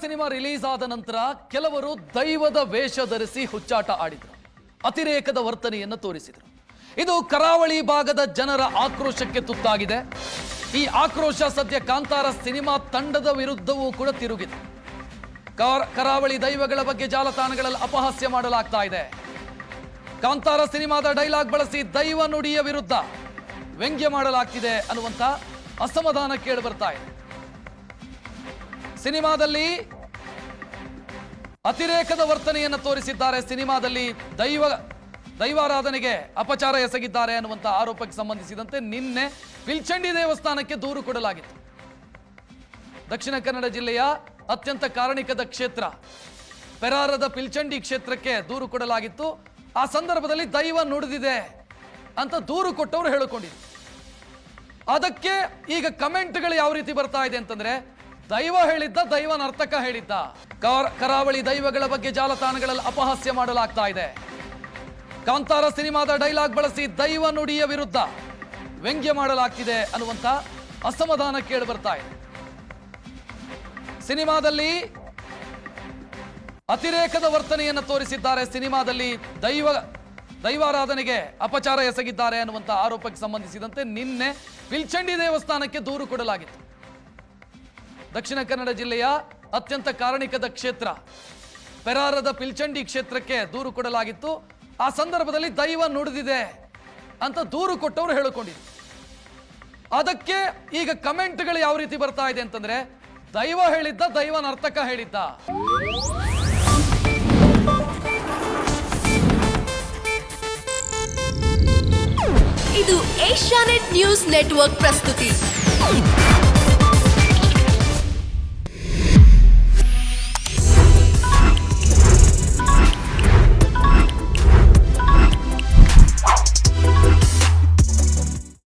Cinema release ಆದ ನಂತರ ಕೆಲವರು ದೈವದ ವೇಷ ಧರಿಸಿ ಹುಚ್ಚಾಟ ಆಡಿದರು, ಅತಿರೇಕದ ವರ್ತನೆಯನ್ನು ತೋರಿಸಿದರು. ಇದು ಕರಾವಳಿ ಭಾಗದ ಜನರ ಆಕ್ರೋಶಕ್ಕೆ ತುತ್ತಾಗಿದೆ. ಈ ಆಕ್ರೋಶ ಸದ್ಯ ಕಾಂತಾರ ಸಿನಿಮಾ ತಂಡದ ವಿರುದ್ಧವೂ ಕೂಡ ತಿರುಗಿದೆ. ಕರಾವಳಿ ದೈವಗಳ ಬಗ್ಗೆ ಜಾಲತಾಣಗಳಲ್ಲಿ ಅಪಹಾಸ್ಯ ಮಾಡಲಾಗ್ತಾ ಇದೆ. ಕಾಂತಾರ ಸಿನಿಮಾದ ಡೈಲಾಗ್ ಬಳಸಿ ದೈವ ನುಡಿಯ ವಿರುದ್ಧ ವ್ಯಂಗ್ಯ ಮಾಡಲಾಗ್ತಿದೆ ಅನ್ನುವಂತ ಅಸಮಾಧಾನ ಕೇಳಿ ಬರ್ತಾ ಇದೆ. ಸಿನಿಮಾದಲ್ಲಿ ಅತಿರೇಕದ ವರ್ತನೆಯನ್ನು ತೋರಿಸಿದ್ದಾರೆ. ಸಿನಿಮಾದಲ್ಲಿ ದೈವಾರಾಧನೆಗೆ ಅಪಚಾರ ಎಸಗಿದ್ದಾರೆ ಅನ್ನುವಂಥ ಆರೋಪಕ್ಕೆ ಸಂಬಂಧಿಸಿದಂತೆ ನಿನ್ನೆ ಪಿಲ್ಚಂಡಿ ದೇವಸ್ಥಾನಕ್ಕೆ ದೂರು ಕೊಡಲಾಗಿತ್ತು. ದಕ್ಷಿಣ ಕನ್ನಡ ಜಿಲ್ಲೆಯ ಅತ್ಯಂತ ಕಾರಣಿಕದ ಕ್ಷೇತ್ರ ಪೆರಾರದ ಪಿಲ್ಚಂಡಿ ಕ್ಷೇತ್ರಕ್ಕೆ ದೂರು ಕೊಡಲಾಗಿತ್ತು. ಆ ಸಂದರ್ಭದಲ್ಲಿ ದೈವ ನುಡಿದಿದೆ ಅಂತ ದೂರು ಕೊಟ್ಟವರು ಹೇಳಿಕೊಂಡಿದ್ರು. ಅದಕ್ಕೆ ಈಗ ಕಮೆಂಟ್ಗಳು ಯಾವ ರೀತಿ ಬರ್ತಾ ಇದೆ ಅಂತಂದ್ರೆ, ದೈವ ಹೇಳಿದ್ದ, ದೈವ ನರ್ತಕ ಹೇಳಿದ್ದ. ಕರಾವಳಿ ದೈವಗಳ ಬಗ್ಗೆ ಜಾಲತಾಣಗಳಲ್ಲಿ ಅಪಹಾಸ್ಯ ಮಾಡಲಾಗ್ತಾ ಇದೆ. ಕಾಂತಾರ ಸಿನಿಮಾದ ಡೈಲಾಗ್ ಬಳಸಿ ದೈವ ನುಡಿಯ ವಿರುದ್ಧ ವ್ಯಂಗ್ಯ ಮಾಡಲಾಗ್ತಿದೆ ಅನ್ನುವಂತ ಅಸಮಾಧಾನ ಕೇಳಿ ಬರ್ತಾ ಇದೆ. ಸಿನಿಮಾದಲ್ಲಿ ಅತಿರೇಕದ ವರ್ತನೆಯನ್ನು ತೋರಿಸಿದ್ದಾರೆ. ಸಿನಿಮಾದಲ್ಲಿ ದೈವಾರಾಧನೆಗೆ ಅಪಚಾರ ಎಸಗಿದ್ದಾರೆ ಅನ್ನುವಂಥ ಆರೋಪಕ್ಕೆ ಸಂಬಂಧಿಸಿದಂತೆ ನಿನ್ನೆ ಪಿಲ್ಚಂಡಿ ದೇವಸ್ಥಾನಕ್ಕೆ ದೂರು ಕೊಡಲಾಗಿತ್ತು. ದಕ್ಷಿಣ ಕನ್ನಡ ಜಿಲ್ಲೆಯ ಅತ್ಯಂತ ಕಾರಣಿಕದ ಕ್ಷೇತ್ರ ಪೆರಾರದ ಪಿಲ್ಚಂಡಿ ಕ್ಷೇತ್ರಕ್ಕೆ ದೂರು ಕೊಡಲಾಗಿತ್ತು. ಆ ಸಂದರ್ಭದಲ್ಲಿ ದೈವ ನುಡಿದಿದೆ ಅಂತ ದೂರು ಕೊಟ್ಟವರು ಹೇಳಿಕೊಂಡಿದ್ರು. ಅದಕ್ಕೆ ಈಗ ಕಮೆಂಟ್ಗಳು ಯಾವ ರೀತಿ ಬರ್ತಾ ಇದೆ ಅಂತಂದ್ರೆ, ದೈವ ಹೇಳಿದ್ದ, ದೈವ ನರ್ತಕ ಹೇಳಿದ್ದ. ಇದು ಏಷ್ಯಾನೆಟ್ ನ್ಯೂಸ್ ನೆಟ್ವರ್ಕ್ ಪ್ರಸ್ತುತಿ.